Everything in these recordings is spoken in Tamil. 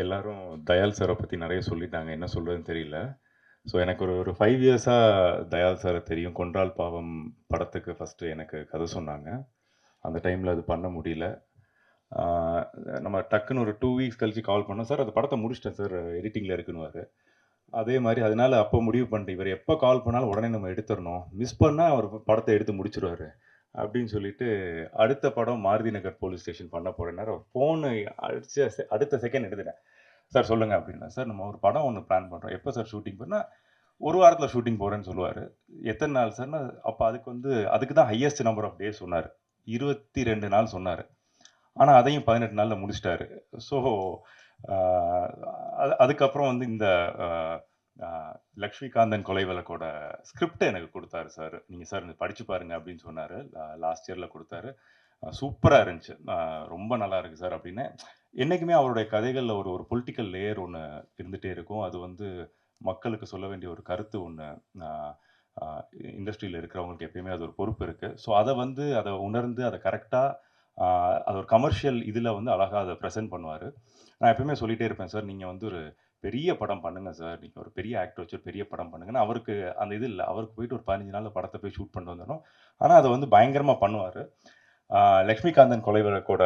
எல்லாரும் தயால் சாரை பற்றி நிறைய சொல்லிட்டாங்க. என்ன சொல்றதுன்னு தெரியல. ஸோ எனக்கு ஒரு 5 இயர்ஸா தயால் சாரை தெரியும். கொன்றால் பாவம் படத்துக்கு ஃபர்ஸ்ட்டு எனக்கு கதை சொன்னாங்க. அந்த டைமில் அது பண்ண முடியல. ஆ, நம்ம டக்குன்னு ஒரு 2 வீக்ஸ் கழிச்சு கால் பண்ணோம். சார் அந்த படத்தை முடிச்சிட்டேன் சார், எடிட்டிங்கில் இருக்குன்னுவாரு. அதே மாதிரி அதனால அப்போ முடிவு பண்ணிட்டேன், இவர் எப்போ கால் பண்ணாலும் உடனே நம்ம எடுத்துடணும். மிஸ் பண்ணால் அவர் படத்தை எடுத்து முடிச்சிருவாரு அப்படின்னு சொல்லிட்டு, அடுத்த படம் மாருதி நகர் போலீஸ் ஸ்டேஷன் பண்ண போறேன்னாரு. அவர் ஃபோனு அடிச்ச அடுத்த செகண்ட் எடுத்துட்டேன். சார் சொல்லுங்க அப்படின்னா, சார் நம்ம ஒரு படம் ஒன்று பிளான் பண்ணுறோம். எப்போ சார் ஷூட்டிங் பண்ணா, ஒரு வாரத்தில் ஷூட்டிங் போகிறேன்னு சொல்லுவார். எத்தனை நாள் சார்னா, அப்போ அதுக்கு தான் ஹையஸ்ட் நம்பர் ஆஃப் டேஸ் சொன்னார். 22 நாள் சொன்னார். ஆனால் அதையும் 18 நாளில் முடிச்சிட்டாரு. ஸோ அதுக்கப்புறம் இந்த லக்ஷ்மிகாந்தன் கொலை வழக்கோட ஸ்கிரிப்டை எனக்கு கொடுத்தாரு சார். நீங்கள் சார் படித்து பாருங்க அப்படின்னு சொன்னார். லாஸ்ட் இயரில் கொடுத்தாரு. சூப்பராக இருந்துச்சு. ரொம்ப நல்லா இருக்குது சார் அப்படின்னு. என்றைக்குமே அவருடைய கதைகளில் ஒரு ஒரு பொலிட்டிக்கல் லேயர் ஒன்று இருந்துகிட்டே இருக்கும். அது மக்களுக்கு சொல்ல வேண்டிய ஒரு கருத்து ஒன்று, இண்டஸ்ட்ரியில் இருக்கிறவங்களுக்கு எப்பயுமே அது ஒரு பொறுப்பு இருக்குது. ஸோ அதை உணர்ந்து அதை கரெக்டாக அது ஒரு கமர்ஷியல் இதில் அழகாக அதை ப்ரெசென்ட் பண்ணுவார். நான் எப்பயுமே சொல்லிகிட்டே இருப்பேன், சார் நீங்கள் ஒரு பெரிய படம் பண்ணுங்க சார், நீங்கள் ஒரு பெரிய ஆக்டர் வச்சு பெரிய படம் பண்ணுங்கன்னா, அவருக்கு அந்த இது இல்லை. அவருக்கு போயிட்டு ஒரு 15 நாளில் படத்தை போய் ஷூட் பண்ணிட்டு வந்துடணும். ஆனால் அதை பயங்கரமாக பண்ணுவார். லக்ஷ்மிகாந்தன் கொலை வழக்கோட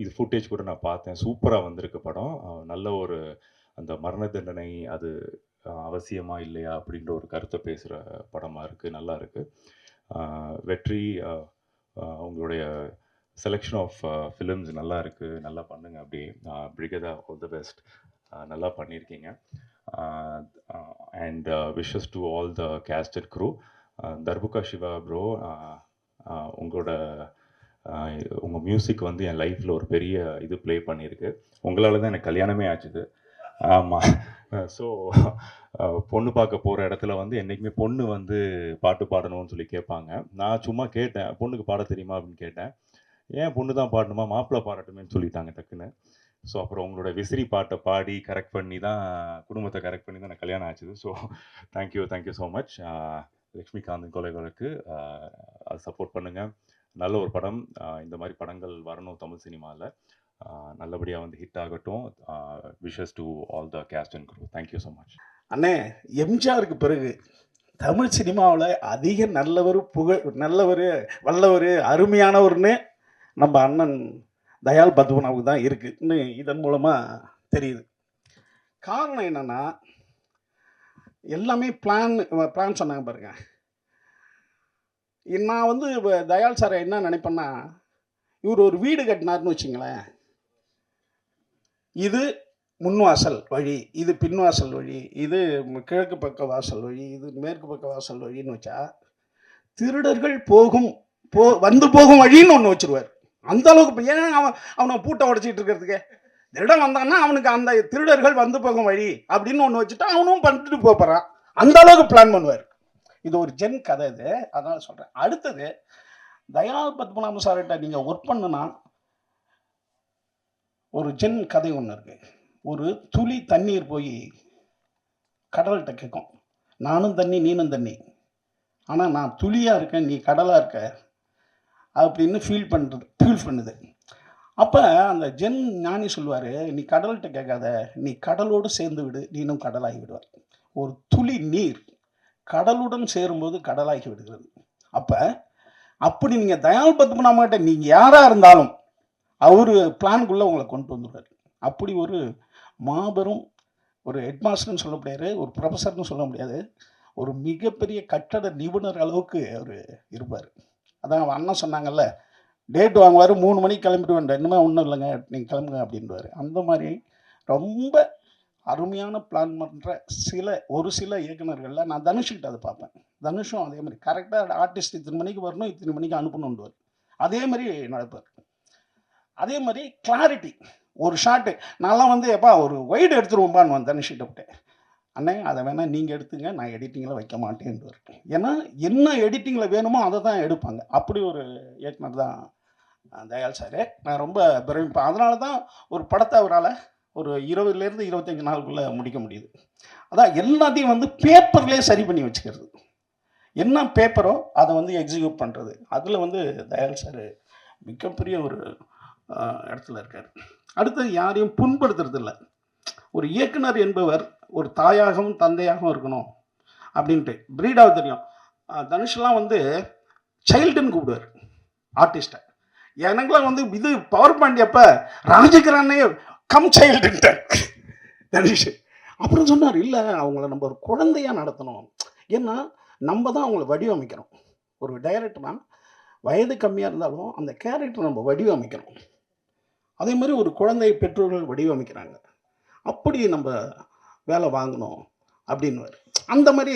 இது ஃபுட்டேஜ் கூட நான் பார்த்தேன். சூப்பராக வந்திருக்கு படம். நல்ல ஒரு அந்த மரண தண்டனை அது அவசியமா இல்லையா அப்படின்ற ஒரு கருத்தை பேசுகிற படமாக இருக்குது. நல்லா இருக்குது. வெற்றி, உங்களுடைய செலெக்ஷன் ஆஃப் ஃபிலிம்ஸ் நல்லா இருக்குது. நல்லா பண்ணுங்க. அப்படியே பிரிகதா, ஆல் த பெஸ்ட். நல்லா பண்ணியிருக்கீங்க. And wishes to all the cast and crew. Darbuka Siva bro, உங்கள் மியூசிக் என் லைஃப்பில் ஒரு பெரிய இது ப்ளே பண்ணியிருக்கு. உங்களால் தான் எனக்கு கல்யாணமே ஆச்சுது. ஆமாம். ஸோ பொண்ணு பார்க்க போகிற இடத்துல என்றைக்குமே பொண்ணு பாட்டு பாடணும்னு சொல்லி கேட்பாங்க. நான் சும்மா கேட்டேன், பொண்ணுக்கு பாட தெரியுமா அப்படின்னு கேட்டேன். ஏன் பொண்ணு தான் பாடணுமா, மாப்பிள்ளை பாடட்டுமேன்னு சொல்லிட்டாங்க டக்குன்னு. ஸோ அப்புறம் உங்களோட விசிறி பாட்டை பாடி கரெக்ட் பண்ணி தான், குடும்பத்தை கரெக்ட் பண்ணி தான் எனக்கு கல்யாணம் ஆச்சுது. So thank you so much. Lakshmikanthan கொலை வழக்கு, அது சப்போர்ட் பண்ணுங்கள். நல்ல ஒரு படம். இந்த மாதிரி படங்கள் வரணும் தமிழ் சினிமாவில். நல்லபடியாக ஹிட் ஆகட்டும். Wishes to all the cast and crew. Thank you so much. அண்ணே, எம்ஜிஆருக்கு பிறகு தமிழ் சினிமாவில் அதிக நல்லவர், நல்லவர், வல்லவர், அருமையானவர்னு நம்ம அண்ணன் தயால் பத்மநாபுக்கு தான் இருக்குன்னு இதன் மூலமாக தெரியுது. காரணம் என்னென்னா, எல்லாமே பிளான் சொன்னாங்க பாருங்க. நான் தயால் சாரை என்ன நினைப்பேன்னா, இவர் ஒரு வீடு கட்டினார்னு வச்சுங்களேன். இது முன்வாசல் வழி, இது பின்வாசல் வழி, இது கிழக்கு பக்க வாசல் வழி, இது மேற்கு பக்க வாசல் வழின்னு வச்சா, திருடர்கள் வந்து போகும் வழின்னு ஒன்று வச்சுருவார். அந்த அளவுக்கு. ஏன் அவனை பூட்டை உடைச்சிட்டு இருக்கிறதுக்கு? திருடன் வந்தான்னா அவனுக்கு அந்த திருடர்கள் வந்து போகும் வழி அப்படின்னு ஒன்று வச்சுட்டா அவனும் பண்ணிட்டு போகிறான். அந்த அளவுக்கு பிளான் பண்ணுவார். இது ஒரு ஜென் கதை இது, அதனால சொல்கிறேன். அடுத்தது, தயால் பத்மநாப சார்கிட்ட நீங்கள் ஒர்க் பண்ணுனா ஒரு ஜென் கதை ஒன்று இருக்கு. ஒரு துளி தண்ணீர் போய் கடல்கிட்ட கேட்கும், நானும் தண்ணி நீனும் தண்ணி, ஆனால் நான் துளியாக இருக்கேன், நீ கடலாக இருக்க அப்படின்னு ஃபீல் பண்ணுது. அப்போ அந்த ஜென் ஞானி சொல்லுவார், நீ கடல்கிட்ட கேட்காத, நீ கடலோடு சேர்ந்து விடு, நீனும் கடலாகி விடுவார். ஒரு துளி நீர் கடலுடன் சேரும்போது கடலாகி விடுகிறது. அப்படி நீங்கள் தயால் பத்மநாபன்கிட்ட நீங்கள் யாராக இருந்தாலும் அவர் பிளான்குள்ளே உங்களை கொண்டு வந்துடுவார். அப்படி ஒரு மாபெரும் ஒரு ஹெட்மாஸ்டர்னு சொல்ல முடியாது, ஒரு ப்ரொஃபஸர்னு சொல்ல முடியாது, ஒரு மிகப்பெரிய கட்டட நிபுணர் அளவுக்கு அவர் இருப்பார். அதான் அண்ணன் சொன்னாங்கல்ல, டேட் வாங்குவார், 3 மணிக்கு கிளம்பிடுவேன், இன்னுமே ஒன்றும் இல்லைங்க நீங்கள் கிளம்புங்க அப்படின்வார். அந்த மாதிரி ரொம்ப அருமையான பிளான் பண்ணுற ஒரு சில இயக்குநர்களில் நான் தனுஷ்கிட்ட அதை பார்ப்பேன். தனுஷும் அதே மாதிரி கரெக்டாக ஆர்டிஸ்ட் இத்தனை மணிக்கு வரணும், இத்தனை மணிக்கு அனுப்பணுன்னுவார். அதே மாதிரி நடப்பார். அதே மாதிரி கிளாரிட்டி, ஒரு ஷாட்டு நான்லாம் எப்பா ஒரு வைடு எடுத்துருவோம்பான்னு தனுஷ்கிட்ட விட்டேன். அண்ணே அதை வேணால் நீங்கள் எடுத்துங்க, நான் எடிட்டிங்கில் வைக்க மாட்டேன்ட்டு. ஏன்னா என்ன எடிட்டிங்கில் வேணுமோ அதை தான் எடுப்பாங்க. அப்படி ஒரு இயக்குனர் தான் தயால் சார். நான் ரொம்ப பிரமிப்பேன். அதனால தான் ஒரு படத்தை அவரால் ஒரு 20லேருந்து 25 நாளுக்குள்ளே முடிக்க முடியுது. அதான் எல்லாத்தையும் பேப்பர்லேயே சரி பண்ணி வச்சுக்கிறது. என்ன பேப்பரோ அதை எக்ஸிக்யூட் பண்ணுறது. அதில் தயால் சார் மிகப்பெரிய ஒரு இடத்துல இருக்கார். அடுத்தது யாரையும் புண்படுத்துறது இல்லை. ஒரு இயக்குனர் என்பவர் ஒரு தாயாகவும் தந்தையாகவும் இருக்கணும் அப்படின்ட்டு. பிரீடாவது தெரியும், தனுஷ்லாம் வந்து சைல்டுன்னு கூப்பிடுவார் ஆர்டிஸ்ட்டை. எனக்குலாம் வந்து இது பவர் பாண்டி அப்போ ராஜகிரானே கம் சைல்டுன்ட்டார் தனுஷ். அப்புறம் சொன்னார், இல்லை அவங்கள நம்ம ஒரு குழந்தையாக நடத்தணும். ஏன்னா நம்ம தான் அவங்கள வடிவமைக்கிறோம். ஒரு டைரக்டர்னா வயது கம்மியாக இருந்தாலும் அந்த கேரக்டர் நம்ம வடிவமைக்கணும். அதே மாதிரி ஒரு குழந்தை பெற்றோர்கள் வடிவமைக்கிறாங்க. அப்படி நம்ம வேலை வாங்கணும் அப்படின்னு. அந்த மாதிரி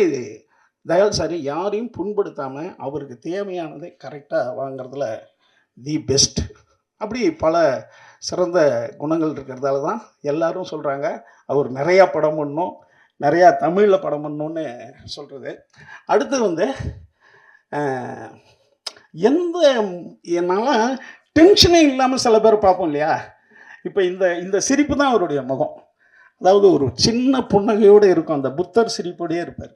தயாள் சார் யாரையும் புண்படுத்தாமல் அவருக்கு தேவையானதை கரெக்டாக வாங்கிறதுல தி பெஸ்ட். அப்படி பல சிறந்த குணங்கள் இருக்கிறதால தான் எல்லாரும் சொல்கிறாங்க அவர் நிறையா படம் பண்ணணும், நிறையா தமிழில் படம் பண்ணணுன்னு சொல்கிறது. அடுத்து வந்து என்னால் டென்ஷனே இல்லாமல் சில பேர் பார்ப்போம் இல்லையா. இப்போ இந்த சிரிப்பு தான் அவருடைய முகம். அதாவது ஒரு சின்ன புன்னகையோடு இருக்கும், அந்த புத்தர் சிரிப்போடையே இருப்பார்.